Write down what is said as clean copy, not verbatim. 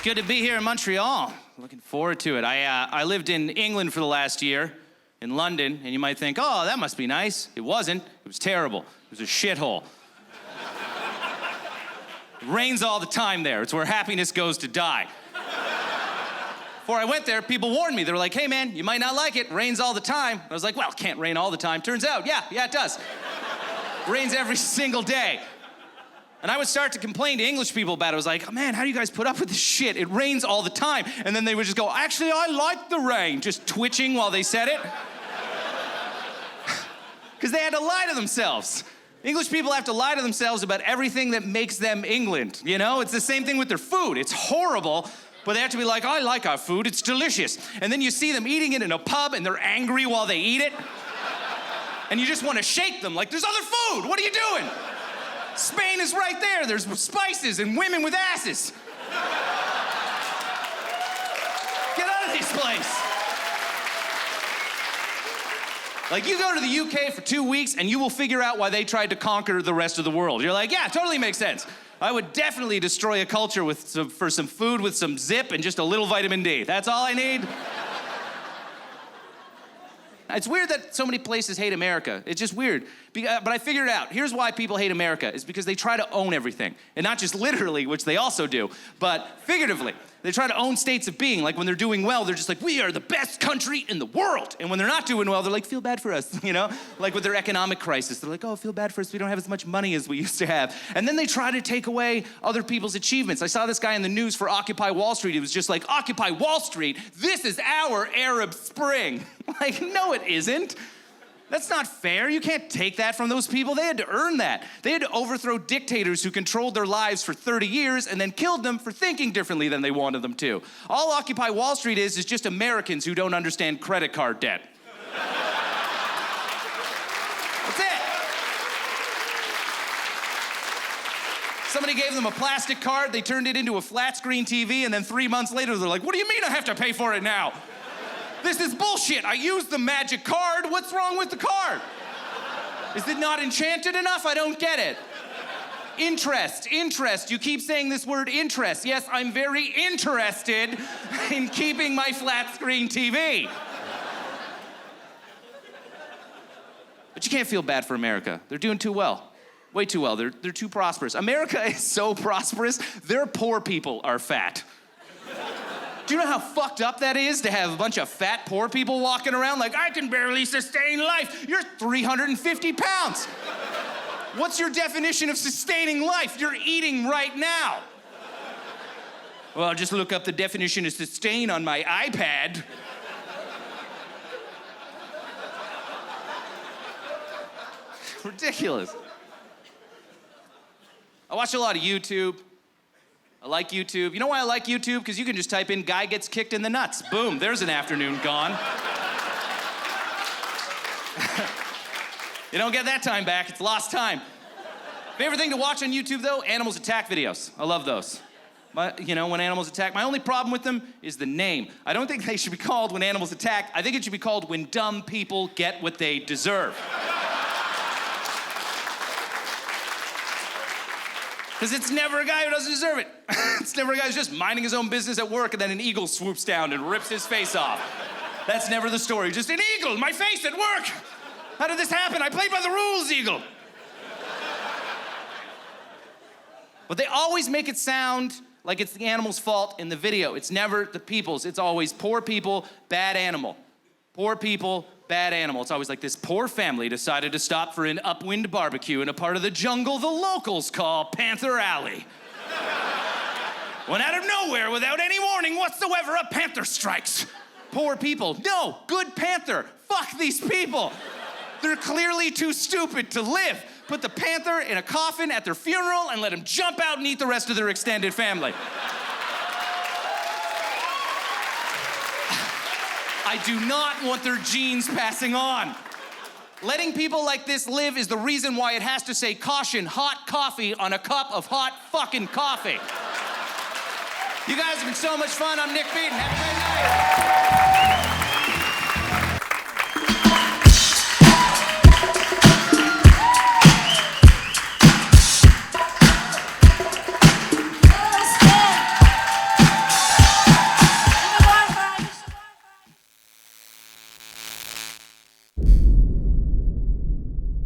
good to be here in Montreal. Looking forward to it. I lived in England for the last year, in London, and you might think, oh, that must be nice. It wasn't. It was terrible. It was a shithole. It rains all the time there. It's where happiness goes to die. Before I went there, people warned me. They were like, hey, man, you might not like it. It rains all the time. I was like, well, it can't rain all the time. Turns out, yeah, it does. It rains every single day. And I would start to complain to English people about it. I was like, oh, man, how do you guys put up with this shit? It rains all the time. And then they would just go, actually, I like the rain, just twitching while they said it. Because they had to lie to themselves. English people have to lie to themselves about everything that makes them England, you know? It's the same thing with their food. It's horrible, but they have to be like, I like our food, it's delicious. And then you see them eating it in a pub and they're angry while they eat it. And you just want to shake them like, there's other food, what are you doing? Spain is right there. There's spices and women with asses. Get out of this place. Like, you go to the UK for 2 weeks and you will figure out why they tried to conquer the rest of the world. You're like, yeah, totally makes sense. I would definitely destroy a culture for some food with some zip and just a little vitamin D. That's all I need. It's weird that so many places hate America. It's just weird. But I figured it out. Here's why people hate America. It's because they try to own everything. And not just literally, which they also do, but figuratively. They try to own states of being. Like when they're doing well, they're just like, we are the best country in the world. And when they're not doing well, they're like, feel bad for us, you know? Like with their economic crisis. They're like, oh, feel bad for us. We don't have as much money as we used to have. And then they try to take away other people's achievements. I saw this guy in the news for Occupy Wall Street. He was just like, Occupy Wall Street? This is our Arab Spring. Like, no, it isn't. That's not fair. You can't take that from those people. They had to earn that. They had to overthrow dictators who controlled their lives for 30 years and then killed them for thinking differently than they wanted them to. All Occupy Wall Street is just Americans who don't understand credit card debt. That's it. Somebody gave them a plastic card, they turned it into a flat screen TV, and then 3 months later, they're like, what do you mean I have to pay for it now? This is bullshit. I used the magic card. What's wrong with the card? Is it not enchanted enough? I don't get it. Interest. You keep saying this word interest. Yes, I'm very interested in keeping my flat screen TV. But you can't feel bad for America. They're doing too well. Way too well. They're too prosperous. America is so prosperous, their poor people are fat. Do you know how fucked up that is to have a bunch of fat poor people walking around like, I can barely sustain life. You're 350 pounds. What's your definition of sustaining life? You're eating right now. Well, I'll just look up the definition of sustain on my iPad. Ridiculous. I watch a lot of YouTube. I like YouTube. You know why I like YouTube? Because you can just type in guy gets kicked in the nuts. Boom, there's an afternoon gone. You don't get that time back, it's lost time. Favorite thing to watch on YouTube though, animals attack videos. I love those. But, you know, when animals attack, my only problem with them is the name. I don't think they should be called When Animals Attack. I think it should be called When Dumb People Get What They Deserve. Because it's never a guy who doesn't deserve it. It's never a guy who's just minding his own business at work and then an eagle swoops down and rips his face off. That's never the story. Just an eagle, my face at work. How did this happen? I played by the rules, eagle. But they always make it sound like it's the animal's fault in the video. It's never the people's. It's always poor people, bad animal. Poor people, bad animal. It's always like this poor family decided to stop for an upwind barbecue in a part of the jungle the locals call Panther Alley. When out of nowhere, without any warning whatsoever, a panther strikes. Poor people. No, good panther. Fuck these people. They're clearly too stupid to live. Put the panther in a coffin at their funeral and let him jump out and eat the rest of their extended family. I do not want their genes passing on. Letting people like this live is the reason why it has to say caution, hot coffee on a cup of hot fucking coffee. You guys have been so much fun. I'm Nick Beaton. Have a great night.